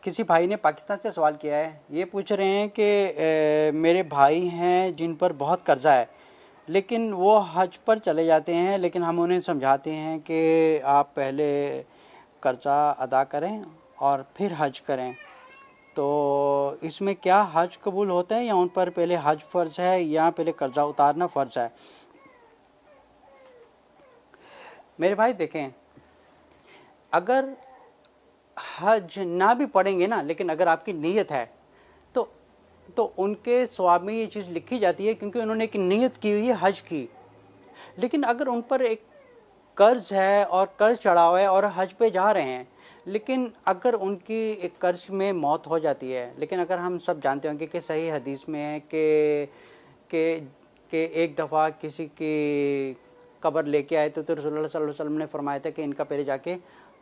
کسی بھائی نے پاکستان سے سوال کیا ہے، یہ پوچھ رہے ہیں کہ میرے بھائی ہیں جن پر بہت قرضہ ہے، لیکن وہ حج پر چلے جاتے ہیں، لیکن ہم انہیں سمجھاتے ہیں کہ آپ پہلے قرضہ ادا کریں اور پھر حج کریں، تو اس میں کیا حج قبول ہوتا ہے یا ان پر پہلے حج فرض ہے یا پہلے قرضہ اتارنا فرض ہے؟ میرے بھائی دیکھیں، اگر حج نہ بھی پڑھیں گے نا، لیکن اگر آپ کی نیت ہے تو ان کے ثواب میں یہ چیز لکھی جاتی ہے، کیونکہ انہوں نے ایک نیت کی ہوئی ہے حج کی۔ لیکن اگر ان پر ایک قرض ہے اور قرض چڑھا ہوا ہے اور حج پہ جا رہے ہیں، لیکن اگر ان کی ایک قرض میں موت ہو جاتی ہے، لیکن اگر ہم سب جانتے ہوں گے کہ صحیح حدیث میں ہے کہ کہ ایک دفعہ کسی کی قبر لے کے آئے تو رسول اللہ صلی اللہ علیہ وسلم نے فرمایا تھا کہ ان کا پہلے جا کے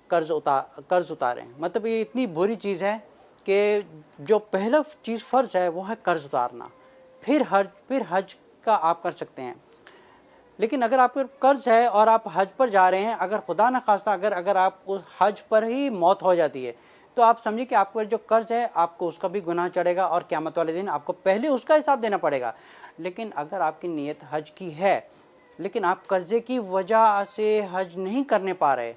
قرض اتاریں۔ مطلب یہ اتنی بری چیز ہے کہ جو پہلا چیز فرض ہے وہ ہے قرض اتارنا، پھر حج کا آپ کر سکتے ہیں۔ لیکن اگر آپ پر قرض ہے اور آپ حج پر جا رہے ہیں، اگر خدا نخواستہ اگر آپ کو حج پر ہی موت ہو جاتی ہے، تو آپ سمجھیں کہ آپ پر جو قرض ہے آپ کو اس کا بھی گناہ چڑھے گا اور قیامت والے دن آپ کو پہلے اس کا حساب دینا پڑے گا۔ لیکن اگر آپ کی نیت حج کی ہے، لیکن آپ قرضے کی وجہ سے حج نہیں کرنے پا رہے،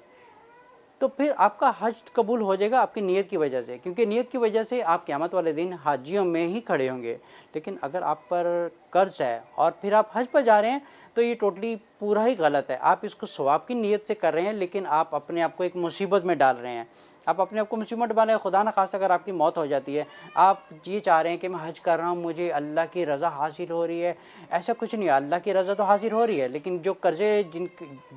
تو پھر آپ کا حج قبول ہو جائے گا آپ کی نیت کی وجہ سے، کیونکہ نیت کی وجہ سے آپ قیامت والے دن حاجیوں میں ہی کھڑے ہوں گے۔ لیکن اگر آپ پر قرض ہے اور پھر آپ حج پر جا رہے ہیں تو یہ ٹوٹلی پورا ہی غلط ہے۔ آپ اس کو ثواب کی نیت سے کر رہے ہیں، لیکن آپ اپنے آپ کو ایک مصیبت میں ڈال رہے ہیں۔ آپ اپنے آپ کو مصیبت ڈال رہے ہیں۔ خدا نخواستہ اگر آپ کی موت ہو جاتی ہے، آپ یہ چاہ رہے ہیں کہ میں حج کر رہا ہوں، مجھے اللہ کی رضا حاصل ہو رہی ہے، ایسا کچھ نہیں ہے۔ اللہ کی رضا تو حاصل ہو رہی ہے، لیکن جو قرضے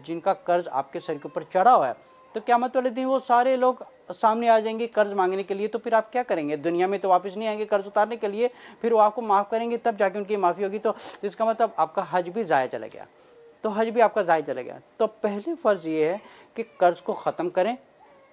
جن کا قرض آپ کے سر کے اوپر چڑھا ہوا ہے، تو قیامت والے دن وہ سارے لوگ سامنے آ جائیں گے قرض مانگنے کے لیے، تو پھر آپ کیا کریں گے؟ دنیا میں تو واپس نہیں آئیں گے قرض اتارنے کے لیے، پھر وہ آپ کو معاف کریں گے تب جا کے ان کی معافی ہوگی، تو اس کا مطلب آپ کا حج بھی ضائع چلا گیا، تو حج بھی آپ کا ضائع چلا گیا۔ تو پہلے فرض یہ ہے کہ قرض کو ختم کریں،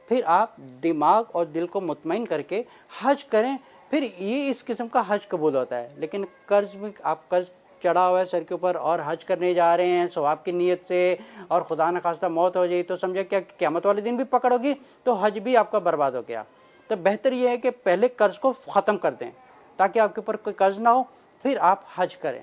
پھر آپ دماغ اور دل کو مطمئن کر کے حج کریں، پھر یہ اس قسم کا حج قبول ہوتا ہے۔ لیکن قرض میں آپ قرض چڑھا ہوا ہے سر کے اوپر اور حج کرنے جا رہے ہیں ثواب کی نیت سے، اور خدا نخواستہ موت ہو جائے تو سمجھے کیا قیامت والے دن بھی پکڑ ہوگی، تو حج بھی آپ کا برباد ہو گیا۔ تو بہتر یہ ہے کہ پہلے قرض کو ختم کر دیں تاکہ آپ کے اوپر کوئی قرض نہ ہو، پھر آپ حج کریں۔